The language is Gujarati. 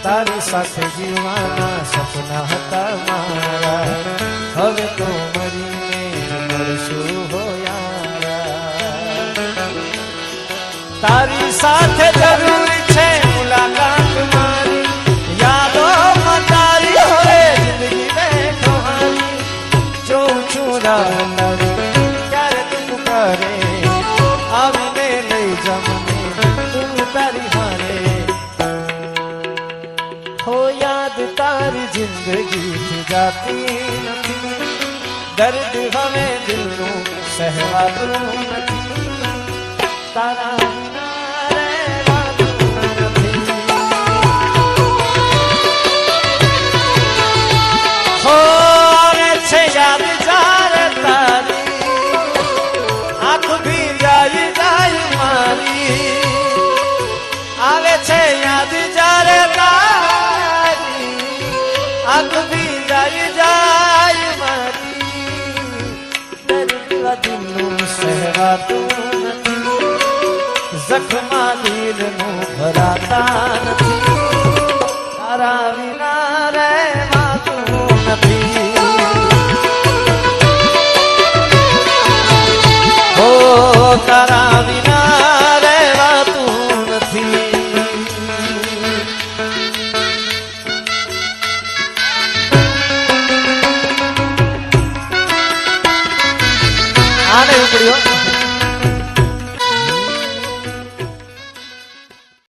તારી સાથે જીવવાના સપના હતા મારા, હવે તો મરીને જ મળશું હો યારા. તારી સાથે જરૂરી છે મુલાકાત મારી, યાદો તારી હવે જિંદગી બેઠો હારી. જોઉં છું રાહ તારી ક્યારે તું કરે, આવીને લઈ જમને તું તારી હારે. હો યાદ તારી જિંદગીથી જાતી નથી, દર્દ હવે દિલનું સહેવાતું નથી. તારા વિના રહેવાતું નથી. હો આવે છે યાદ જ્યારે તારી, આંખ ભી જાય જાય મારી. આવે છે યાદ જ્યારે તારી, આંખ ભી જાય જાય મારી. દર્દ દિલનું સહેવાતું નથી, જખમા દિલનું ભરાતા નથી. તારા વિના રહેવાતું નથી. હો તારા વિના રહેવાતું નથી. આને ઉપડ્યો